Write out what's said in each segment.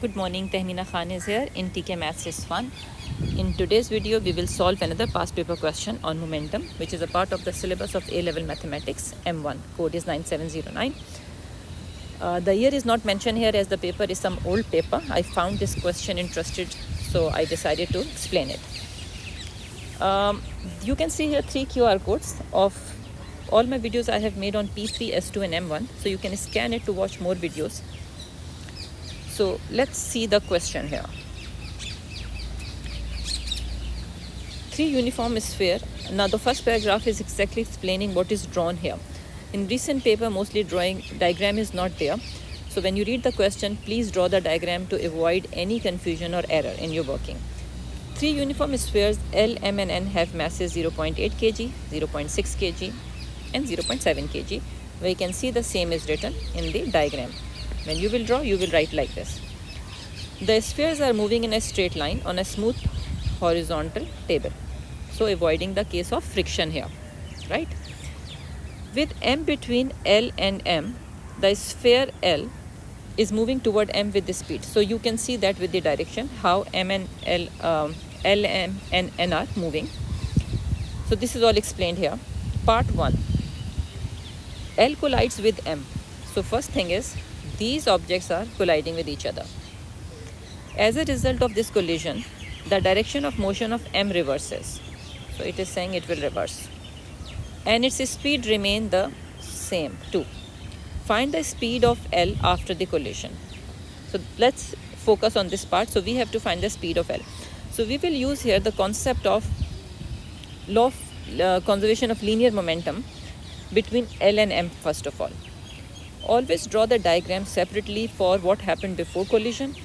Good morning, Tehmina Khan is here in TK Maths is Fun. In today's video, we will solve another past paper question on momentum, which is a part of the syllabus of A-level mathematics, M1, code is 9709. The year is not mentioned here as the paper is some old paper. I found this question interesting, so I decided to explain it. You can see here 3 QR codes of all my videos I have made on P3, S2 and M1, so you can scan it to watch more videos. So let's see the question here. 3 uniform sphere. Now the first paragraph is exactly explaining what is drawn here. In recent paper, mostly drawing diagram is not there. So when you read the question, please draw the diagram to avoid any confusion or error in your working. 3 uniform spheres L, M and N have masses 0.8 kg, 0.6 kg and 0.7 kg, where you can see the same is written in the diagram. When you will draw, you will write like this. The spheres are moving in a straight line on a smooth horizontal table. So avoiding the case of friction here, right? With M between L and M, the sphere L is moving toward M with the speed. So you can see that with the direction, how M and L, M and N are moving. So this is all explained here. Part 1. L collides with M. So first thing is, these objects are colliding with each other. As a result of this collision, the direction of motion of M reverses. So it is saying it will reverse. And its speed remain the same too. Find the speed of L after the collision. So let's focus on this part. So we have to find the speed of L. So we will use here the concept of law of conservation of linear momentum between L and M first of all. Always draw the diagram separately for what happened before collision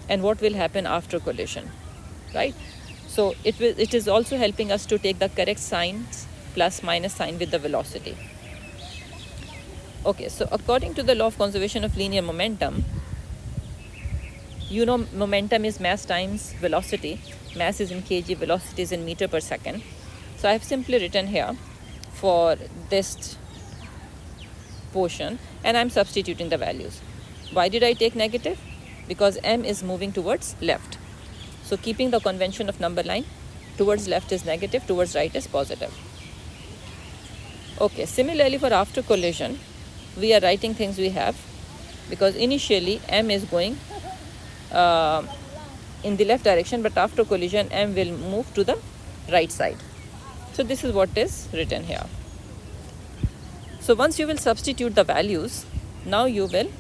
and what will happen after collision, right? So it is also helping us to take the correct signs plus minus sign with the velocity. Okay, so according to the law of conservation of linear momentum, you know momentum is mass times velocity. Mass is in kg, velocity is in meter per second. So I have simply written here for this portion and I'm substituting the values. Why did I take negative? Because M is moving towards left. So keeping the convention of number line, towards left is negative, towards right is positive. Okay, similarly for after collision, we are writing things we have because initially M is going in the left direction, but after collision M will move to the right side. So this is what is written here. So once you will substitute the values, now you will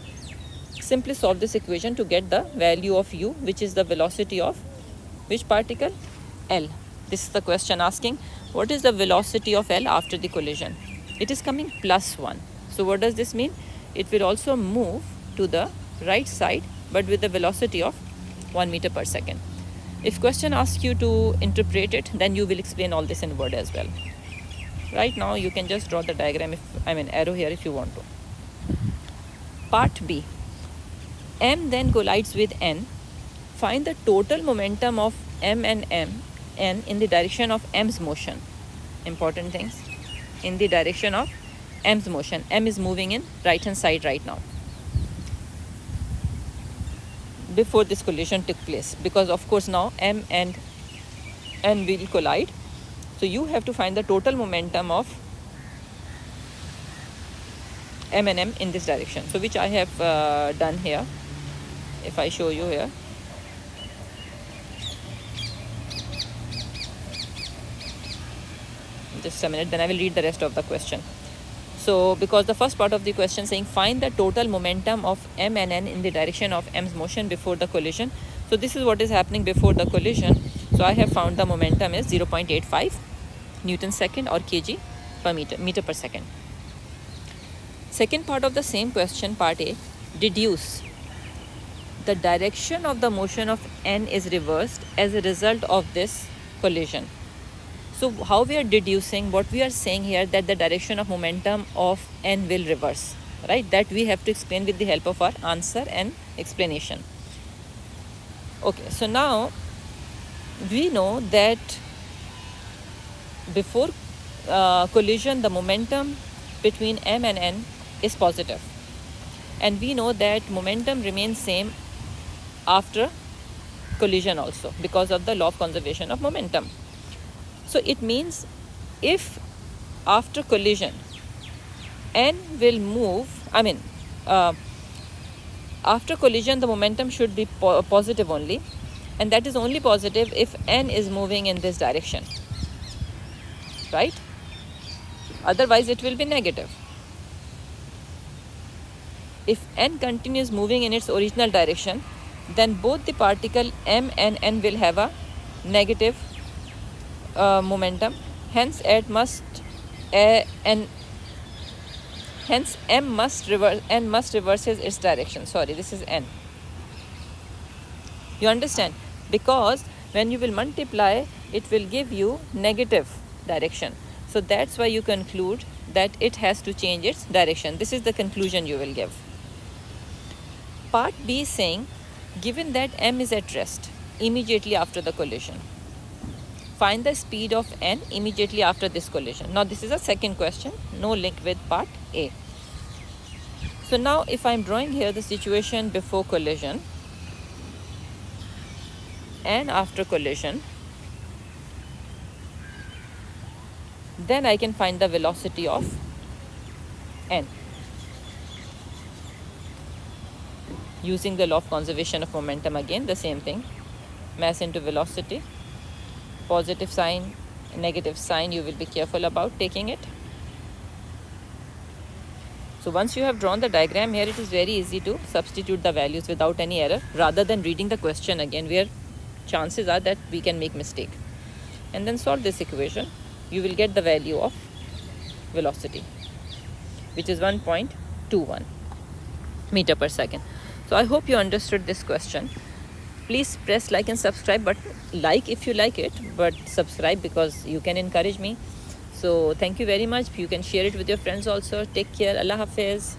simply solve this equation to get the value of u, which is the velocity of which particle? L. This is the question asking, what is the velocity of L after the collision? It is coming +1. So what does this mean? It will also move to the right side, but with the velocity of 1 meter per second. If question asks you to interpret it, then you will explain all this in word as well. Right now, you can just draw the diagram, arrow here if you want to. Part B. M then collides with N. Find the total momentum of M and N in the direction of M's motion. Important things. In the direction of M's motion. M is moving in right hand side right now. Before this collision took place. Because of course now M and N will collide. So you have to find the total momentum of M and M in this direction. So which I have done here. If I show you here. Just a minute, then I will read the rest of the question. So because the first part of the question saying find the total momentum of M and N in the direction of M's motion before the collision. So this is what is happening before the collision. So I have found the momentum is 0.85 Newton second or kg per meter per second. Second part of the same question, part A, deduce. The direction of the motion of N is reversed as a result of this collision. So how we are deducing, what we are saying here, that the direction of momentum of N will reverse, right? That we have to explain with the help of our answer and explanation. Okay, so now we know that before collision, the momentum between M and N is positive. And we know that momentum remains same after collision also, because of the law of conservation of momentum. So it means if after collision n will move, after collision the momentum should be positive only, and that is only positive if n is moving in this direction, right? Otherwise it will be negative. If n continues moving in its original direction, then both the particle m and n will have a negative momentum. Hence m must reverses its direction. Sorry, this is n. You understand? Because when you will multiply, it will give you negative direction. So that's why you conclude that it has to change its direction. This is the conclusion you will give. Part B is saying, given that m is at rest immediately after the collision, find the speed of n immediately after this collision. Now this is a second question, no link with part A. So now if I'm drawing here the situation before collision and after collision, then I can find the velocity of n using the law of conservation of momentum. Again the same thing, mass into velocity, positive sign, negative sign, you will be careful about taking it. So once you have drawn the diagram here, it is very easy to substitute the values without any error, rather than reading the question again, where chances are that we can make mistake. And then solve this equation. You will get the value of velocity, which is 1.21 meter per second. So I hope you understood this question. Please press like and subscribe button. Like if you like it, but subscribe because you can encourage me. So thank you very much. You can share it with your friends also. Take care. Allah Hafiz.